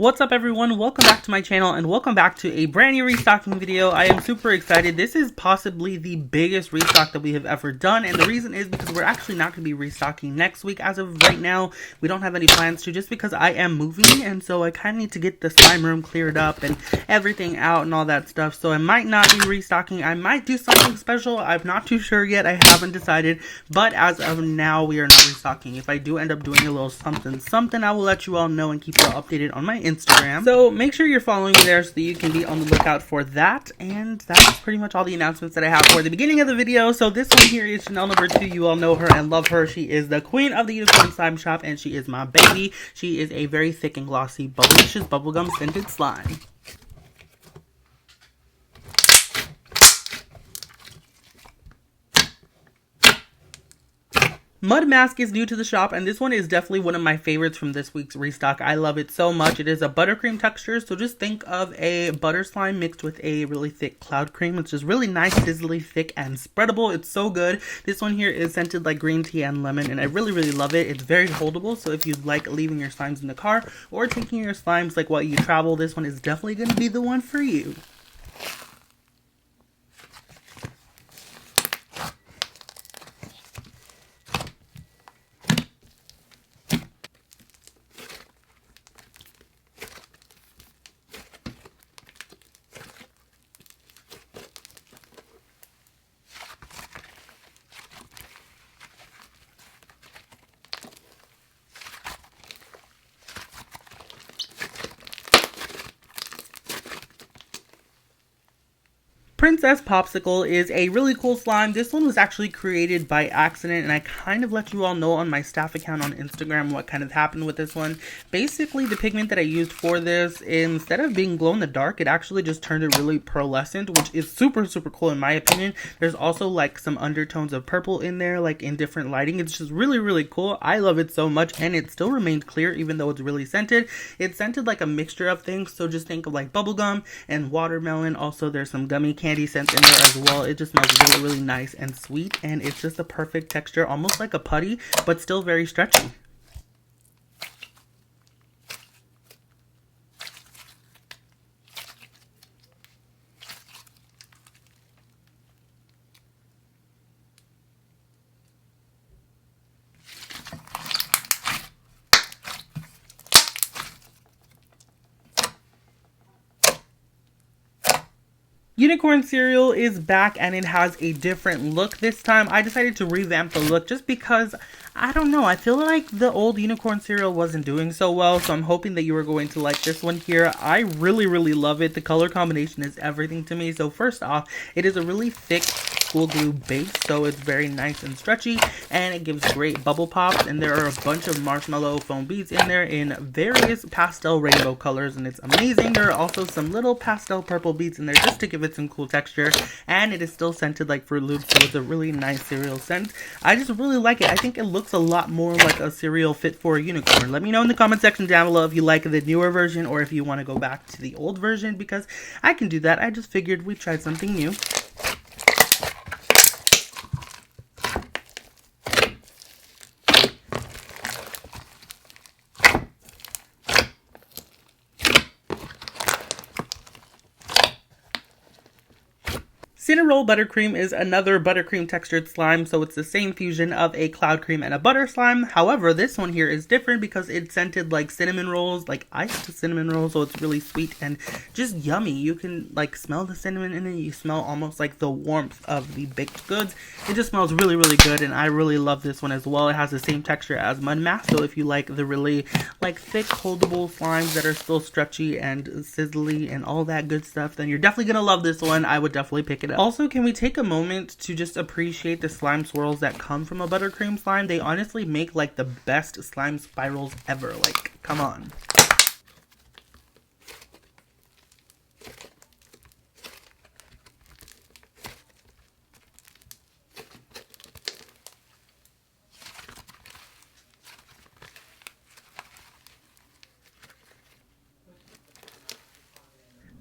What's up everyone, welcome back to my channel and welcome back to a brand new restocking video. I am super excited. This is possibly the biggest restock that we have ever done, and the reason is because we're actually not going to be restocking next week. As of right now, we don't have any plans to, just because I am moving, and so I kind of need to get the slime room cleared up and everything out and all that stuff. So I might not be restocking. I might do something special. I'm not too sure yet. I haven't decided, but as of now, we are not restocking. If I do end up doing a little something, I will let you all know and keep you all updated on my Instagram. So make sure you're following me there so that you can be on the lookout for that. And that's pretty much all the announcements that I have for the beginning of the video. So this one here is Chanel number 2. You all know her and love her. She is the queen of the unicorn slime shop, and she is my baby. She is a very thick and glossy, bubblicious bubblegum scented slime. Mud Mask is new to the shop, and this one is definitely one of my favorites from this week's restock. I love it so much. It is a buttercream texture, so just think of a butter slime mixed with a really thick cloud cream. It's just really nice, sizzly, thick, and spreadable. It's so good. This one here is scented like green tea and lemon, and I really love it. It's very holdable, so if you like leaving your slimes in the car or taking your slimes like while you travel, this one is definitely going to be the one for you. Princess Popsicle is a really cool slime. This one was actually created by accident, and I kind of let you all know on my staff account on Instagram what kind of happened with this one. Basically, the pigment that I used for this, instead of being glow in the dark, it actually just turned it really pearlescent, which is super cool in my opinion. There's also like some undertones of purple in there, like in different lighting. It's just really cool. I love it so much, and it still remained clear even though it's really scented. It's scented like a mixture of things, so just think of like bubblegum and watermelon. Also, there's some gummy candy scent in there as well. It just smells really nice and sweet, and it's just a perfect texture, almost like a putty, but still very stretchy. Unicorn cereal is back, and it has a different look this time. I decided to revamp the look just because, I don't know, I feel like the old unicorn cereal wasn't doing so well, so I'm hoping that you are going to like this one here. I really love it. The color combination is everything to me. So first off, it is a really thick school glue base, so it's very nice and stretchy, and it gives great bubble pops, and there are a bunch of marshmallow foam beads in there in various pastel rainbow colors, and it's amazing. There are also some little pastel purple beads in there just to give it some cool texture, and it is still scented like Fruit Loops, so it's a really nice cereal scent. I just really like it. I think it looks a lot more like a cereal fit for a unicorn. Let me know in the comment section down below if you like the newer version or if you want to go back to the old version, because I can do that. I just figured we'd try something new. Cinnarroll Buttercream is another buttercream textured slime, so it's the same fusion of a cloud cream and a butter slime. However, this one here is different because it's scented like cinnamon rolls, like iced cinnamon rolls, so it's really sweet and just yummy. You can like smell the cinnamon in it. You smell almost like the warmth of the baked goods. It just smells really good, and I really love this one as well. It has the same texture as Mud Mask, so if you like the really like thick, holdable slimes that are still stretchy and sizzly and all that good stuff, then you're definitely gonna love this one. I would definitely pick it up. Also, can we take a moment to just appreciate the slime swirls that come from a buttercream slime? They honestly make like the best slime spirals ever. Like, come on.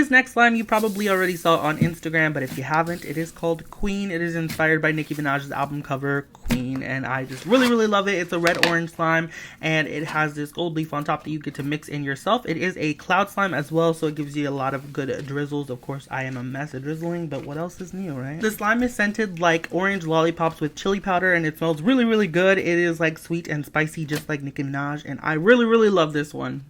This next slime you probably already saw on Instagram, but if you haven't, it is called Queen. It is inspired by Nicki Minaj's album cover, Queen, and I just really love it. It's a red-orange slime, and it has this gold leaf on top that you get to mix in yourself. It is a cloud slime as well, so it gives you a lot of good drizzles. Of course, I am a mess at drizzling, but what else is new, right? The slime is scented like orange lollipops with chili powder, and it smells really good. It is like sweet and spicy, just like Nicki Minaj, and I really love this one.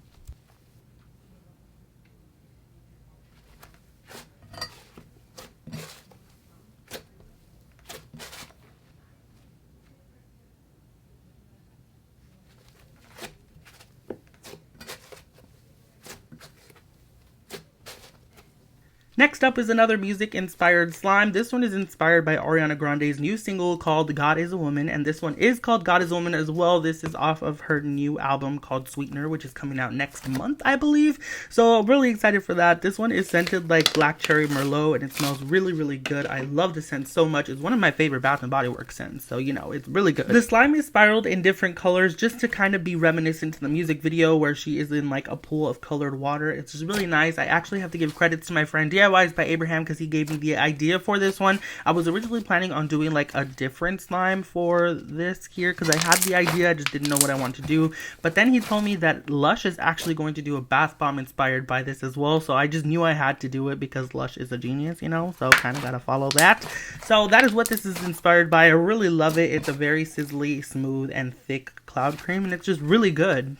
Next up is another music-inspired slime. This one is inspired by Ariana Grande's new single called God is a Woman, and this one is called God is a Woman as well. This is off of her new album called Sweetener, which is coming out next month, I believe. So I'm really excited for that. This one is scented like Black Cherry Merlot, and it smells really good. I love the scent so much. It's one of my favorite Bath & Body Works scents, so you know, it's really good. The slime is spiraled in different colors just to kind of be reminiscent to the music video where she is in like a pool of colored water. It's just really nice. I actually have to give credits to my friend DIYs by Abraham because he gave me the idea for this one. I was originally planning on doing like a different slime for this here because I had the idea, I just didn't know what I wanted to do. But then he told me that Lush is actually going to do a bath bomb inspired by this as well, so I just knew I had to do it because Lush is a genius, you know, so kind of gotta follow that. So that is what this is inspired by. I really love it. It's a very sizzly, smooth, and thick cloud cream, and it's just really good.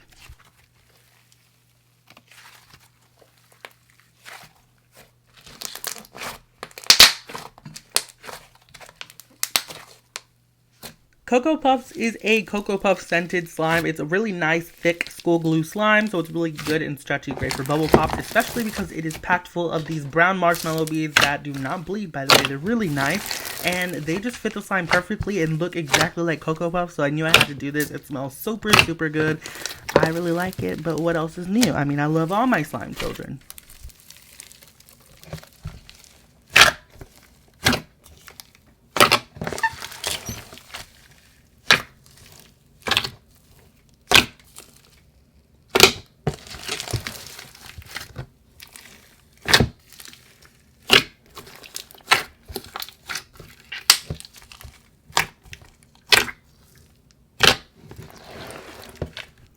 Cocoa Puffs is a Cocoa Puff scented slime. It's a really nice, thick school glue slime, so it's really good and stretchy, great for bubble pops, especially because it is packed full of these brown marshmallow beads that do not bleed, by the way. They're really nice, and they just fit the slime perfectly and look exactly like Cocoa Puffs, so I knew I had to do this. It smells super good. I really like it, but what else is new? I mean, I love all my slime children.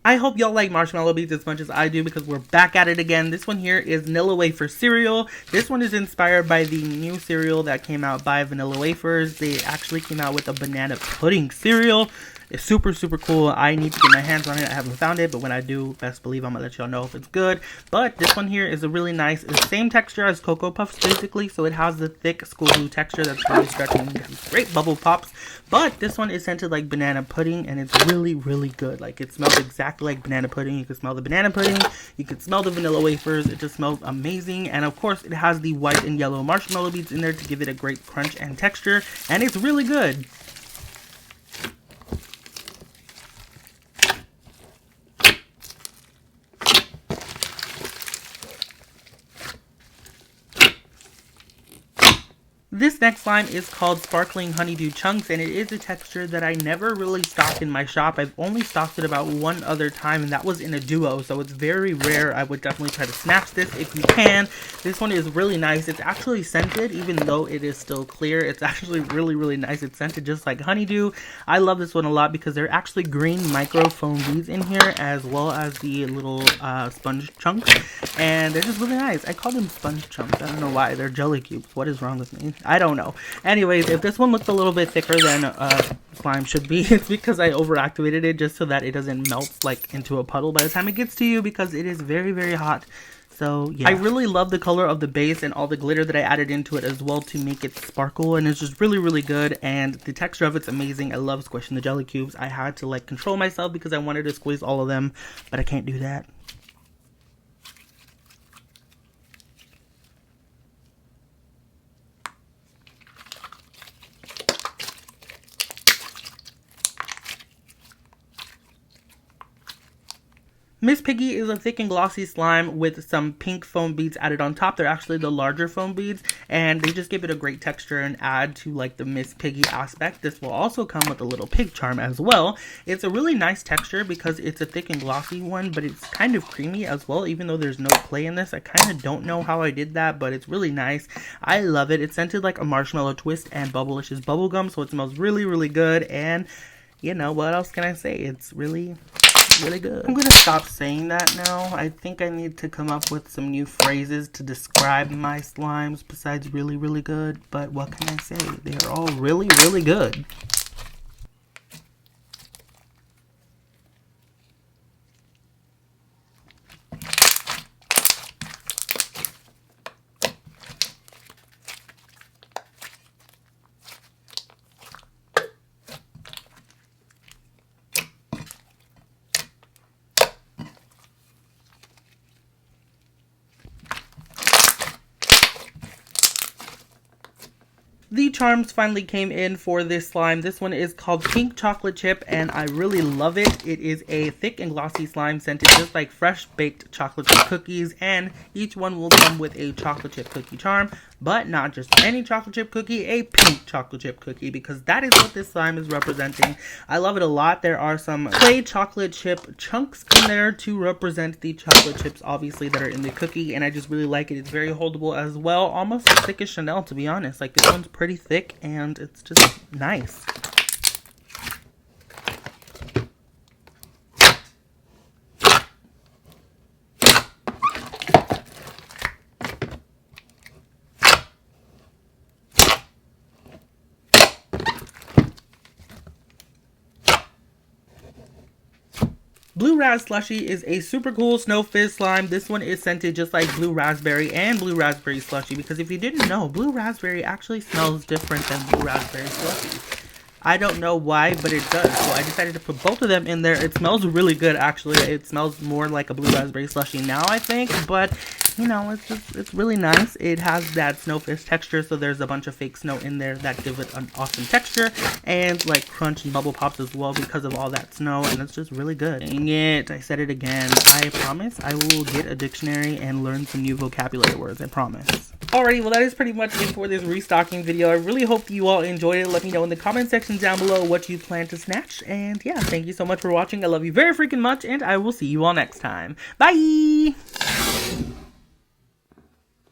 I hope y'all like marshmallow beads as much as I do because we're back at it again. This one here is Nilla Wafer cereal. This one is inspired by the new cereal that came out by Vanilla Wafers. They actually came out with a banana pudding cereal. It's super cool. I need to get my hands on it. I haven't found it, but when I do, best believe I'm gonna let y'all know if it's good. But this one here is a really nice, the same texture as Cocoa Puffs basically, so it has the thick school glue texture that's really stretching, great bubble pops. But this one is scented like banana pudding, and it's really good. Like, it smells exactly like banana pudding. You can smell the banana pudding, you can smell the vanilla wafers. It just smells amazing, and of course it has the white and yellow marshmallow beads in there to give it a great crunch and texture, and it's really good. This next slime is called Sparkling Honeydew Chunks, and it is a texture that I never really stocked in my shop. I've only stocked it about one other time, and that was in a duo, so it's very rare. I would definitely try to snatch this if you can. This one is really nice. It's actually scented, even though it is still clear. It's actually really nice. It's scented just like Honeydew. I love this one a lot because there are actually green microfoam beads in here, as well as the little sponge chunks, and they're just really nice. I call them sponge chunks. I don't know why. They're jelly cubes. What is wrong with me? I don't know. Anyways, if this one looks a little bit thicker than slime should be, it's because I overactivated it just so that it doesn't melt like into a puddle by the time it gets to you, because it is very hot. So yeah, I really love the color of the base and all the glitter that I added into it as well to make it sparkle, and it's just really good, and the texture of it's amazing. I love squishing the jelly cubes. I had to like control myself because I wanted to squeeze all of them, but I can't do that. Miss Piggy is a thick and glossy slime with some pink foam beads added on top. They're actually the larger foam beads, and they just give it a great texture and add to like the Miss Piggy aspect. This will also come with a little pig charm as well. It's a really nice texture because it's a thick and glossy one, but it's kind of creamy as well, even though there's no clay in this. I kind of don't know how I did that, but it's really nice. I love it. It's scented like a marshmallow twist and Bubblicious bubblegum, so it smells really, really good. And you know, what else can I say? It's really good. I'm gonna stop saying that now. I think I need to come up with some new phrases to describe my slimes besides really, really good. But what can I say? They are all really, really good. The charms finally came in for this slime. This one is called Pink Chocolate Chip, and I really love it. It is a thick and glossy slime scented just like fresh baked chocolate chip cookies, and each one will come with a chocolate chip cookie charm, but not just any chocolate chip cookie, a pink chocolate chip cookie, because that is what this slime is representing. I love it a lot. There are some clay chocolate chip chunks in there to represent the chocolate chips, obviously, that are in the cookie, and I just really like it. It's very holdable as well, almost as thick as Chanel, to be honest. Like, this one's pretty thick and it's just nice. Blue Rat Slushy is a super cool snow fizz slime. This one is scented just like Blue Raspberry and Blue Raspberry Slushy, because if you didn't know, Blue Raspberry actually smells different than Blue Raspberry Slushy. I don't know why, but it does. So I decided to put both of them in there. It smells really good, actually. It smells more like a Blue Raspberry Slushy now, I think. But, you know, it's really nice. It has that snowfish texture, so there's a bunch of fake snow in there that give it an awesome texture. And, like, crunch and bubble pops as well because of all that snow. And it's just really good. Dang it, I said it again. I promise I will get a dictionary and learn some new vocabulary words. I promise. Alrighty, well that is pretty much it for this restocking video. I really hope you all enjoyed it. Let me know in the comment section down below what you plan to snatch. And yeah, thank you so much for watching. I love you very freaking much, and I will see you all next time. Bye!